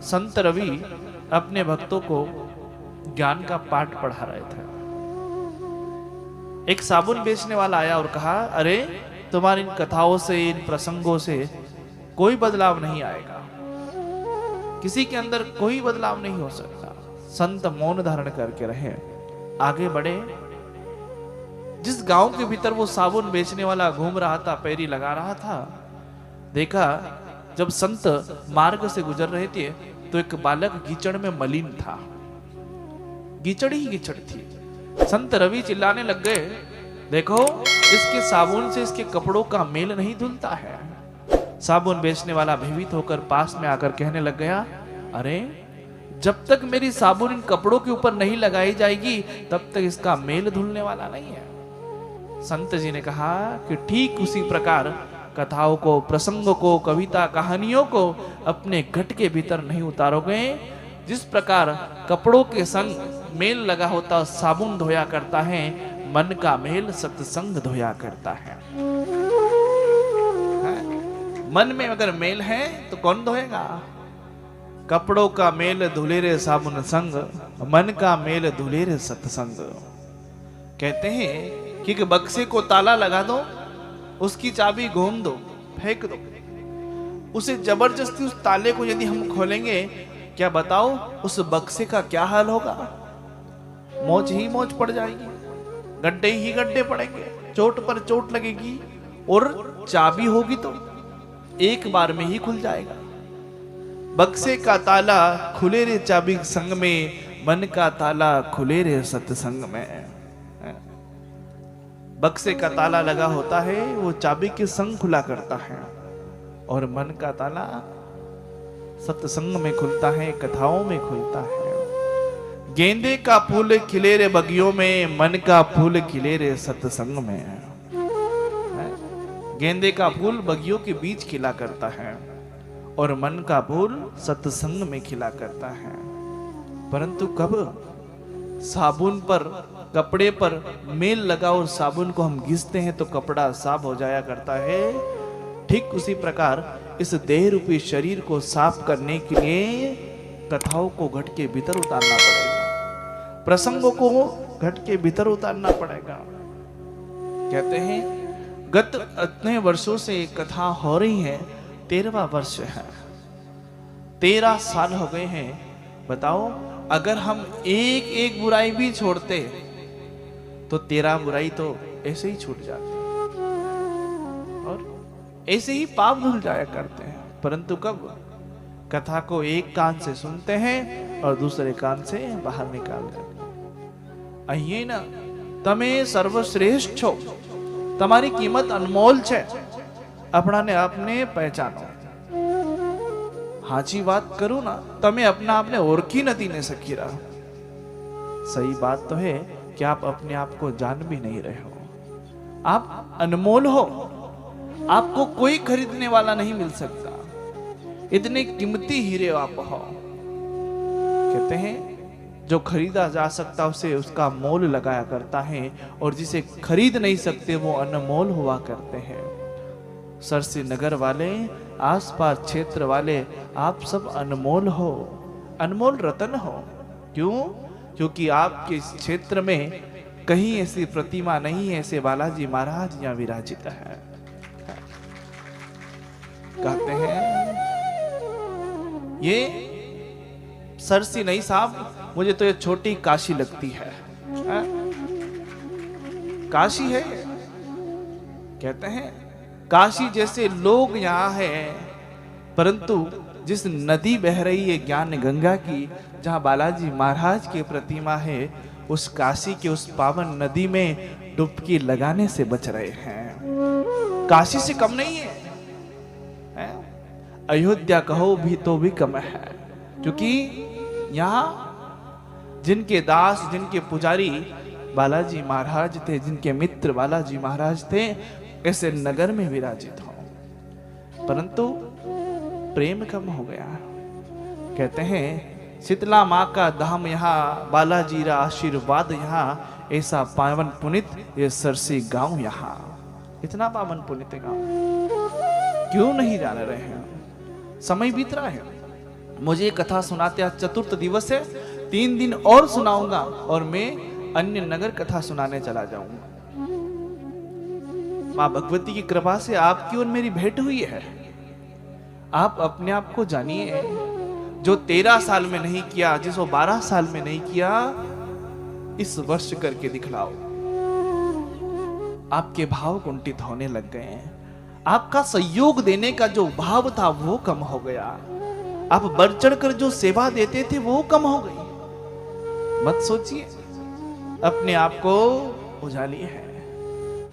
संत रवि अपने भक्तों को ज्ञान का पाठ पढ़ा रहे थे। एक साबुन बेचने वाला आया और कहा, अरे तुम्हारी इन कथाओं से, इन प्रसंगों से कोई बदलाव नहीं आएगा, किसी के अंदर कोई बदलाव नहीं हो सकता। संत मौन धारण करके रहे, आगे बढ़े। जिस गांव के भीतर वो साबुन बेचने वाला घूम रहा था, पैरी लगा रहा था, देखा जब संत मार्ग से गुजर रहे थे तो एक बालक कीचड़ में मलिन था, कीचड़ ही कीचड़ थी। संत रवि चिल्लाने लग गए, देखो इसके साबुन से इसके कपड़ों का मेल नहीं धुलता है। साबुन बेचने वाला भयभीत होकर पास में आकर कहने लग गया, अरे जब तक मेरी साबुन इन कपड़ों के ऊपर नहीं लगाई जाएगी तब तक इसका मेल धुलने वाला नहीं है। संत जी ने कहा कि ठीक उसी प्रकार कथाओं को, प्रसंगों को, कविता कहानियों को अपने घट के भीतर नहीं उतारोगे, जिस प्रकार कपड़ों के संग मेल लगा होता साबुन धोया करता है, मन का मेल सत्संग धोया करता है। मन में अगर मेल है तो कौन धोएगा? कपड़ों का मेल धुले रे साबुन संग, मन का मेल धुले रे सत्संग। कहते हैं कि बक्से को ताला लगा दो, उसकी चाबी घूम दो, फेंक दो, उसे जबरदस्ती उस ताले को यदि हम खोलेंगे, क्या बताओ उस बक्से का क्या हाल होगा? मौज ही मौज पड़ जाएगी, गड्ढे ही गड्ढे पड़ेंगे, चोट पर चोट लगेगी, और चाबी होगी तो एक बार में ही खुल जाएगा। बक्से का ताला खुले रे चाबी संग में, मन का ताला खुले रे सत्संग में। बक्से का ताला लगा होता है, वो चाबी के संग खुला करता है, और मन का ताला सत्संग में खुलता है, कथाओं में खुलता है। गेंदे का फूल खिले रे बगियों में, मन का फूल खिले रे सत्संग में। गेंदे का फूल बगियों के बीच खिला करता है, और मन का फूल सत्संग में खिला करता है। परंतु कब साबुन पर, कपड़े पर मेल लगा और साबुन को हम घिसते हैं तो कपड़ा साफ हो जाया करता है, ठीक उसी प्रकार इस देह रूपी शरीर को साफ करने के लिए कथाओं को घट के भीतर उतारना पड़ेगा, प्रसंगों को घट के भीतर उतारना पड़ेगा। कहते हैं गत इतने वर्षों से कथा हो रही है, 13वां वर्ष है, 13 साल हो गए हैं। बताओ अगर हम एक एक बुराई भी छोड़ते तो 13 बुराई तो ऐसे ही छूट जाती और ऐसे ही पाप धुल जाया करते हैं। परंतु कब कथा को एक कान से सुनते हैं और दूसरे कान से बाहर निकाल देते हैं। अहिए ना तमे सर्वश्रेष्ठ छो, તમારી કિંમત અનમોલ છે, આપણાને આપને પહેચાનો। હાચી વાત કરું ना, તમે अपना आपने ओरखी नहीं ने सकी रहा। सही बात तो है कि आप अपने आप को जान भी नहीं रहे हो। आप अनमोल हो, आपको कोई खरीदने वाला नहीं मिल सकता, इतने कीमती हीरे आप हो। कहते हैं जो खरीदा जा सकता उसे उसका मोल लगाया करता है, और जिसे खरीद नहीं सकते वो अनमोल हुआ करते हैं। सरसी नगर वाले, आसपास क्षेत्र वाले, आप सब अनमोल हो, अनमोल रतन हो। क्यों? क्योंकि आपके क्षेत्र में कहीं ऐसी प्रतिमा नहीं है, ऐसे बालाजी महाराज यहाँ विराजित है। कहते हैं ये सरसी नहीं साहब, मुझे तो ये छोटी काशी लगती है। काशी है, कहते हैं काशी जैसे लोग यहाँ है, परंतु जिस नदी बह रही है ज्ञान गंगा की, जहाँ बालाजी महाराज की प्रतिमा है, उस काशी के उस पावन नदी में डुबकी लगाने से बच रहे हैं। काशी से कम नहीं है, अयोध्या कहो भी तो भी कम है। क्योंकि यहाँ जिनके दास, जिनके पुजारी बालाजी महाराज थे, जिनके मित्र बालाजी महाराज थे, ऐसे नगर में विराजित हो, परंतु प्रेम कम हो गया। कहते हैं शीतला माँ का धाम यहाँ, बालाजी रा आशीर्वाद यहाँ, ऐसा पावन पुनित ये सरसी गांव यहाँ। इतना पावन पुनित गांव क्यों नहीं जान रहे हैं? समय बीत रहा है, मुझे कथा सुनाते आज चतुर्थ दिवस है, 3 दिन और सुनाऊंगा और मैं अन्य नगर कथा सुनाने चला जाऊंगा। मां भगवती की कृपा से आपकी और मेरी भेंट हुई है। आप अपने आप को जानिए, जो 13 साल में नहीं किया, जिसको 12 साल में नहीं किया, इस वर्ष करके दिखलाओ। आपके भाव कुंठित होने लग गए हैं। आपका सहयोग देने का जो भाव था वो कम हो गया। आप बढ़ चढ़कर जो सेवा देते थे वो कम हो गई। मत सोचिए, अपने आप को उजालिए है।